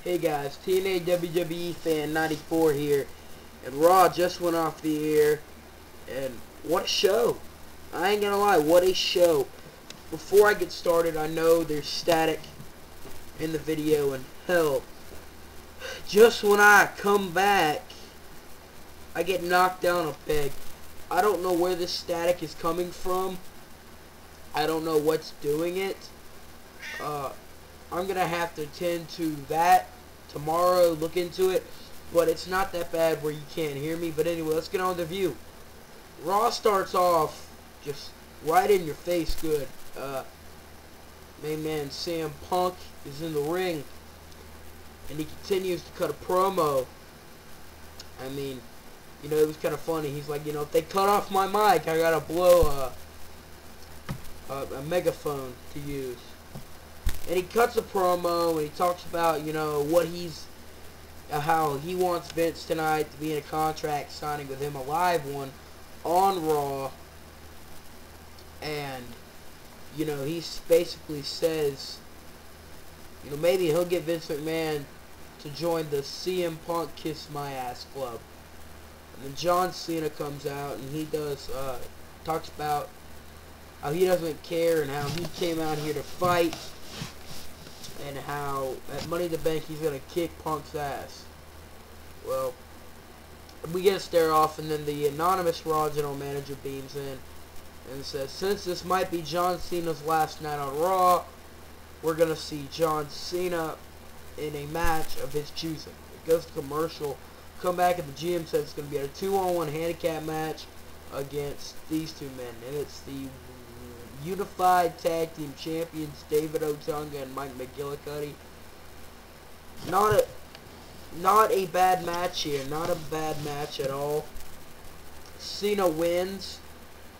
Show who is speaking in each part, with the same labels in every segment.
Speaker 1: Hey guys, TNA WWE Fan 94 here, and Raw just went off the air, and what a show. I ain't gonna lie, what a show. Before I get started, I know there's static in the video, and hell, just when I come back, I get knocked down a peg. I don't know where this static is coming from. I don't know what's doing it. I'm gonna have to attend to that tomorrow, look into it, but it's not that bad where you can't hear me. But anyway, let's get on with the review. Raw starts off just right in your face good. Main man CM Punk is in the ring, and he continues to cut a promo. I mean, you know, it was kind of funny. He's like, you know, if they cut off my mic, I gotta blow a megaphone to use. And he cuts a promo, and he talks about, you know, what how he wants Vince tonight to be in a contract signing with him, a live one, on Raw. And, you know, he basically says, you know, maybe he'll get Vince McMahon to join the CM Punk Kiss My Ass Club. And then John Cena comes out, and he talks about how he doesn't care and how he came out here to fight, and how at Money in the Bank he's going to kick Punk's ass. Well, we get a stare off, and then the anonymous Raw general manager beams in and says, since this might be John Cena's last night on Raw, we're going to see John Cena in a match of his choosing. It goes to commercial. Come back, and the GM says it's going to be a 2-on-1 handicap match against these two men, and it's the Unified Tag Team Champions David Otunga and Mike McGillicuddy. Not a bad match here. Not a bad match at all. Cena wins.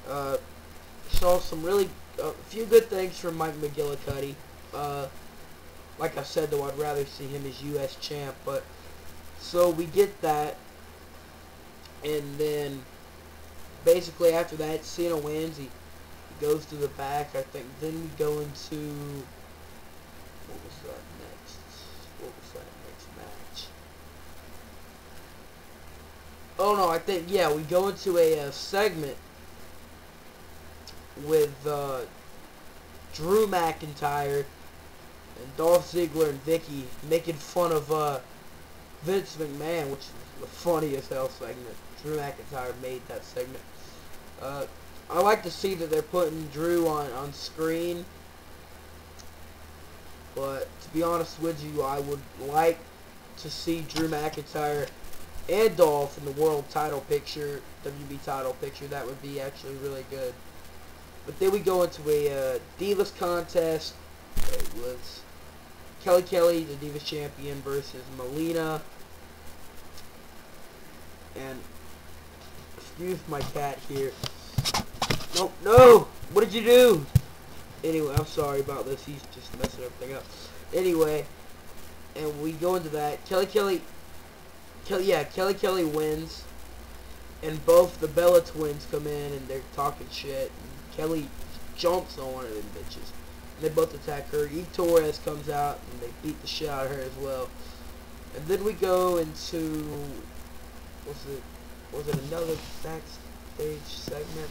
Speaker 1: Saw some really a few good things from Mike McGillicuddy. Like I said, though, I'd rather see him as U.S. champ. But so we get that, and then basically after that, Cena wins. He goes to the back, I think. Then we go into what was that next match? Oh no, I think, yeah, we go into a segment with Drew McIntyre and Dolph Ziggler and Vicky making fun of Vince McMahon, which is the funniest hell segment. Drew McIntyre made that segment. I like to see that they're putting Drew on screen, but to be honest with you, I would like to see Drew McIntyre and Dolph in the world title picture, WB title picture. That would be actually really good. But then we go into a Divas contest. It was Kelly, the Divas champion, versus Melina. And excuse my cat here. Nope, no! What did you do? Anyway, I'm sorry about this. He's just messing everything up. Anyway, and we go into that. Kelly wins, and both the Bella twins come in, and they're talking shit. And Kelly jumps on one of them bitches. And they both attack her. Eve Torres comes out, and they beat the shit out of her as well. And then we go into, was it another backstage segment?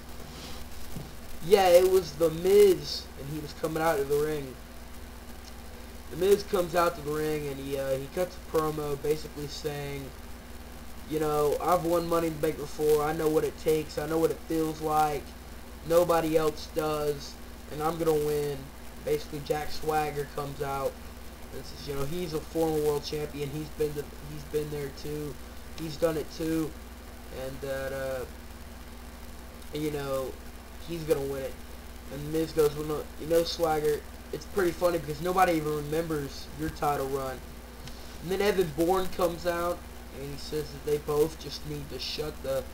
Speaker 1: Yeah, it was The Miz, and he was coming out of the ring. The Miz comes out to the ring, and he cuts a promo basically saying, you know, I've won Money in the Bank before. I know what it takes. I know what it feels like. Nobody else does, and I'm going to win. Basically, Jack Swagger comes out and says, you know, he's a former world champion. He's been there too. He's done it too, and that you know, he's gonna win it. And Miz goes, well, no, you know, Swagger, it's pretty funny because nobody even remembers your title run. And then Evan Bourne comes out, and he says that they both just need to shut up.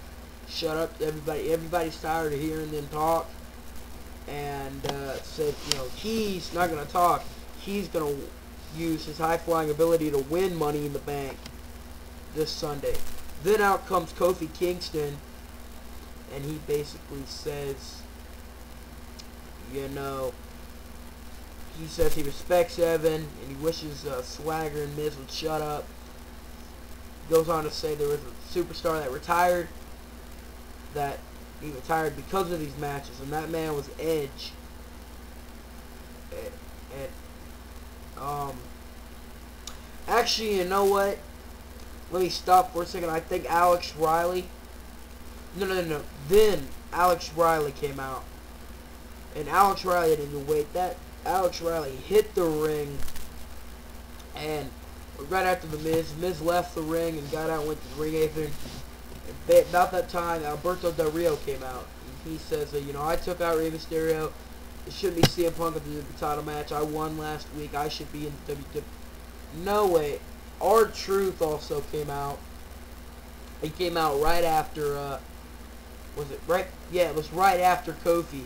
Speaker 1: Everybody's tired of hearing them talk. And said, you know, he's not gonna talk. He's gonna use his high-flying ability to win Money in the Bank this Sunday. Then out comes Kofi Kingston, and he basically says, you know, he says he respects Evan, and he wishes Swagger and Miz would shut up. Goes on to say there was a superstar that retired, that he retired because of these matches, and that man was Edge. Actually, you know what? Let me stop for a second. I think Alex Riley. No. Then Alex Riley came out, and Alex Riley didn't even wait. That Alex Riley hit the ring, and right after the Miz left the ring and got out and went to the ring apron. And about that time, Alberto Del Rio came out, and he says, you know, I took out Rey Mysterio. It shouldn't be CM Punk at the title match. I won last week. I should be in the WWE. No way. R-Truth also came out. He came out right after, was it right? Yeah, it was right after Kofi,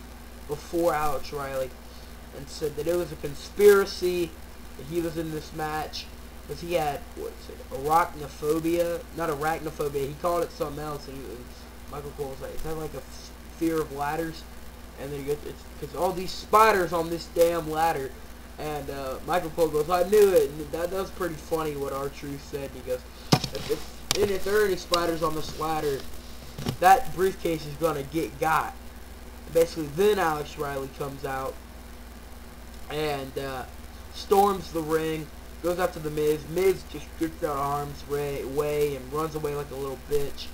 Speaker 1: before Alex Riley, and said that it was a conspiracy that he was in this match because he had, arachnophobia. Not arachnophobia. He called it something else, and Michael Cole was like, is that like a fear of ladders? And then he goes, it's because all these spiders on this damn ladder. And Michael Cole goes, I knew it. And that was pretty funny what R-Truth said. And he goes, if there are any spiders on this ladder, that briefcase is going to get got. Basically, then Alex Riley comes out and storms the ring, goes after the Miz. Miz just gets out of harm's way and runs away like a little bitch.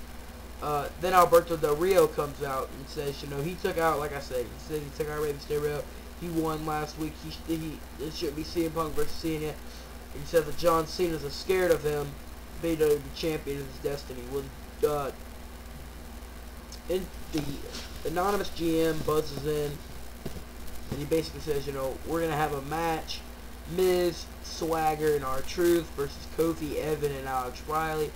Speaker 1: Then Alberto Del Rio comes out and says, you know, he took out, like I said, he said he took out Rey Mysterio. He won last week. It shouldn't be CM Punk versus Cena. He said that John Cena's scared of him. Being the champion of his destiny. When in the anonymous GM buzzes in, and he basically says, you know, we're gonna have a match: Miz, Swagger, and R-Truth versus Kofi, Evan, and Alex Riley.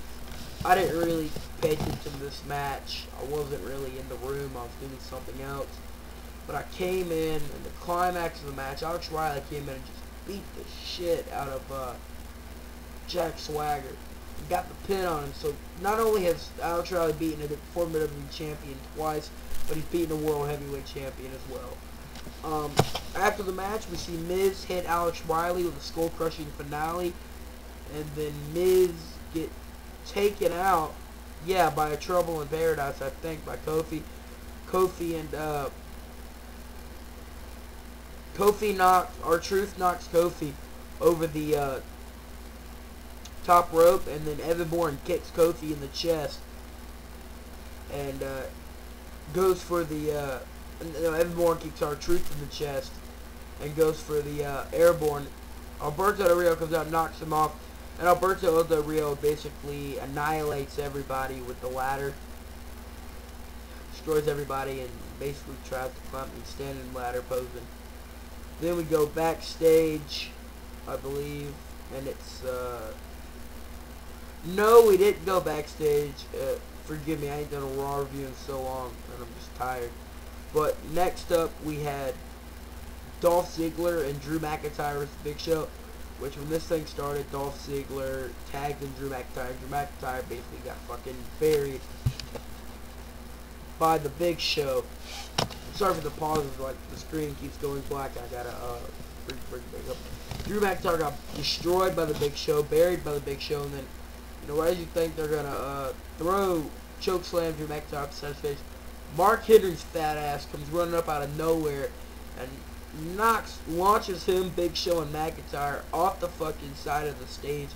Speaker 1: I didn't really pay attention to this match. I wasn't really in the room. I was doing something else. But I came in, and the climax of the match, Alex Riley came in and just beat the shit out of Jack Swagger. He got the pin on him. So not only has Alex Riley beaten a former WWE champion twice, but he's beaten a world heavyweight champion as well. After the match, we see Miz hit Alex Riley with a skull-crushing finale, and then Miz get taken out, yeah, by a Trouble in Paradise, I think, by Kofi. Kofi knocks, R-Truth knocks Kofi over the top rope, and then Evan Bourne kicks Kofi in the chest, and goes for the, Evan Bourne kicks R-Truth in the chest, and goes for the airborne. Alberto Del Rio comes out and knocks him off, and Alberto Del Rio basically annihilates everybody with the ladder, destroys everybody, and basically tries to climb and stand in ladder posing. Then we go backstage, I believe, and it's, no, we didn't go backstage. Forgive me, I ain't done a Raw review in so long, and I'm just tired. But next up, we had Dolph Ziggler and Drew McIntyre versus Big Show, which when this thing started, Dolph Ziggler tagged in Drew McIntyre. Drew McIntyre basically got fucking buried by the Big Show. Sorry for the pauses, like the screen keeps going black. I gotta bring it back up. Drew McIntyre got destroyed by the Big Show, buried by the Big Show, and then, you know, right as you think they're gonna throw chokeslam Drew McIntyre up the stage, Mark Henry's fat ass comes running up out of nowhere and launches him, Big Show, and McIntyre off the fucking side of the stage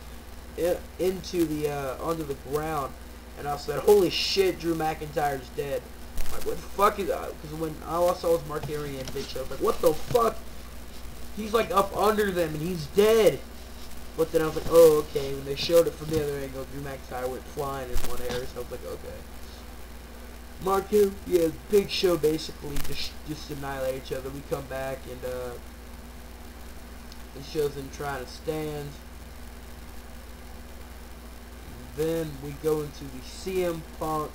Speaker 1: into the onto the ground. And I said, holy shit, Drew McIntyre's dead. Like, what the fuck is that? Because when all I saw was Mark Henry and Big Show, I was like, what the fuck? He's like up under them and he's dead. But then I was like, oh, okay. When they showed it from the other angle, Drew McIntyre went flying in one area, so I was like, okay. Mark Henry, yeah, Big Show basically just annihilate each other. We come back and it shows them trying to stand. Then we go into the CM Punk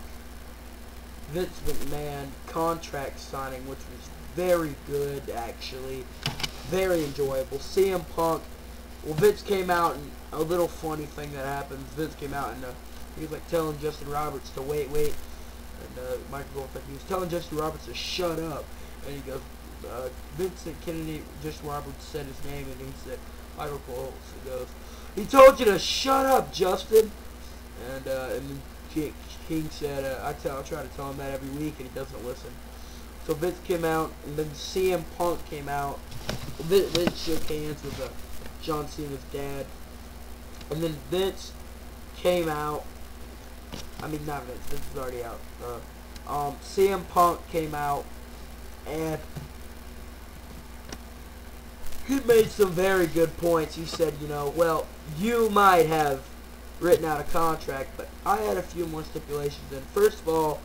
Speaker 1: Vince McMahon contract signing, which was very good, actually. Very enjoyable. CM Punk, well, Vince came out, and a little funny thing that happened, Vince came out and he was like telling Justin Roberts to wait. And Michael Goldberg, he was telling Justin Roberts to shut up. And he goes, Vincent Kennedy, just Roberts said his name, and he said, Michael Cole. He goes, he told you to shut up, Justin. And then King said, I try to tell him that every week, and he doesn't listen. So Vince came out, and then CM Punk came out. Vince shook hands with John Cena's dad. And then Vince came out. I mean, not Vince. Vince is already out. CM Punk came out, and he made some very good points. He said, you know, well, you might have written out a contract, but I had a few more stipulations. And first of all,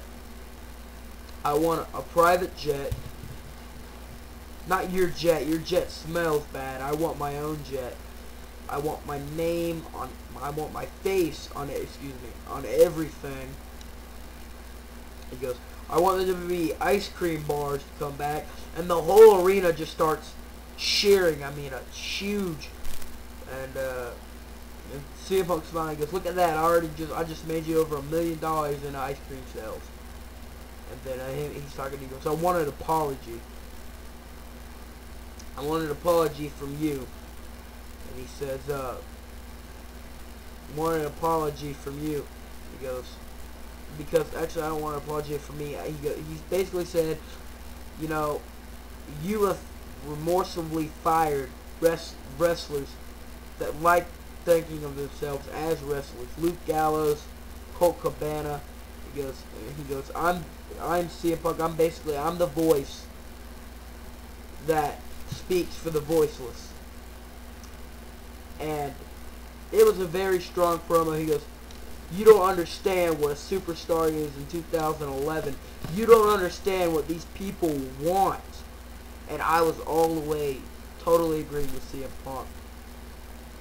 Speaker 1: I want a private jet. Not your jet. Your jet smells bad. I want my own jet. I want my name on. I want my face on it. Excuse me, on everything. He goes, I want there to be ice cream bars to come back, and the whole arena just starts cheering. I mean, a huge. And CM Punk smiling, goes, look at that! I just made you over $1 million in ice cream sales. And then he's talking. He goes, I want an apology. I want an apology from you. And he says, want an apology from you. He goes, because actually I don't want an apology from me. He basically said, you know, you have remorsefully fired wrestlers that like thinking of themselves as wrestlers. Luke Gallows, Colt Cabana. He goes, I'm CM Punk. I'm the voice that speaks for the voiceless. And it was a very strong promo. He goes, you don't understand what a superstar is in 2011. You don't understand what these people want. And I was all the way totally agreeing with CM Punk.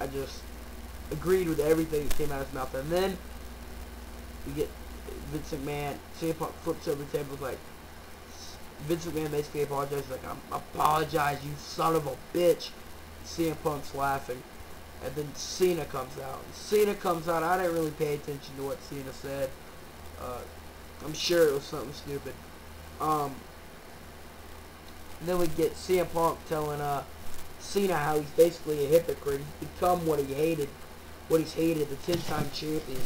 Speaker 1: I just agreed with everything that came out of his mouth. And then we get Vince McMahon. CM Punk flips over the table, like, Vince McMahon basically apologizes, like, I apologize, you son of a bitch. CM Punk's laughing. And then Cena comes out. Cena comes out. I didn't really pay attention to what Cena said. I'm sure it was something stupid. And then we get CM Punk telling Cena how he's basically a hypocrite. He's become what he's hated, the 10-time champion.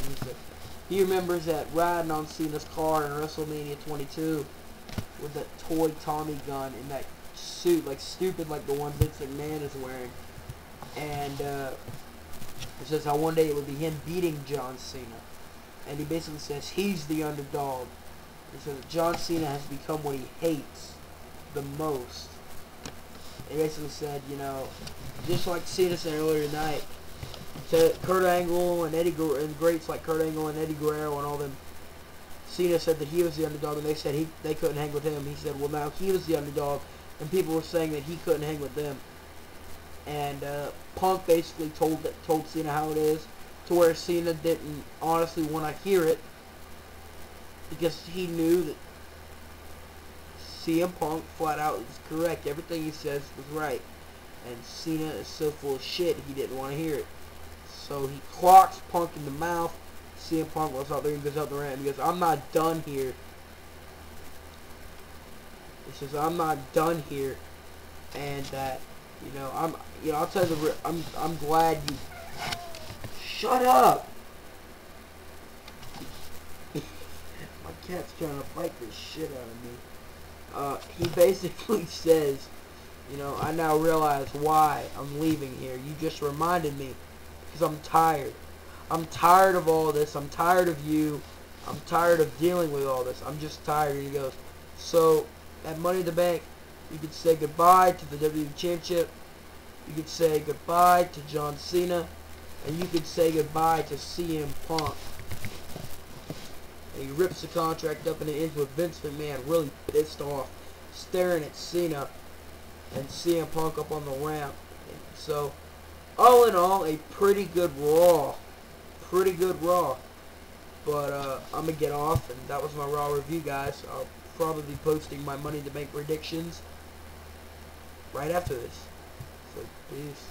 Speaker 1: He remembers that riding on Cena's car in WrestleMania 22 with that toy Tommy gun in that suit, like stupid like the one Vince McMahon is wearing. And he says how one day it would be him beating John Cena. And he basically says he's the underdog. He says that John Cena has become what he hates the most. He basically said, you know, just like Cena said earlier tonight, to Kurt Angle and and greats like Kurt Angle and Eddie Guerrero and all them, Cena said that he was the underdog, and they said they couldn't hang with him. He said, well, now he was the underdog, and people were saying that he couldn't hang with them. And Punk basically told Cena how it is, to where Cena didn't honestly want to hear it, because he knew that CM Punk flat out is correct. Everything he says was right. And Cena is so full of shit, he didn't want to hear it. So he clocks Punk in the mouth. CM Punk goes out there and goes out the ramp. He goes, I'm not done here. He says, I'm not done here. And that, I'll tell you, I'm glad you... Shut up! My cat's trying to bite the shit out of me. He basically says, I now realize why I'm leaving here. You just reminded me, because I'm tired. I'm tired of all this. I'm tired of you. I'm tired of dealing with all this. I'm just tired. And he goes, so, at Money in the Bank, you could say goodbye to the WWE Championship. You could say goodbye to John Cena. And you could say goodbye to CM Punk. And he rips the contract up, and it ends with Vince McMahon really pissed off, staring at Cena and CM Punk up on the ramp. And so, all in all, a pretty good Raw. Pretty good Raw. But I'm going to get off, and that was my Raw review, guys. I'll probably be posting my Money in the Bank predictions right after this. So, peace.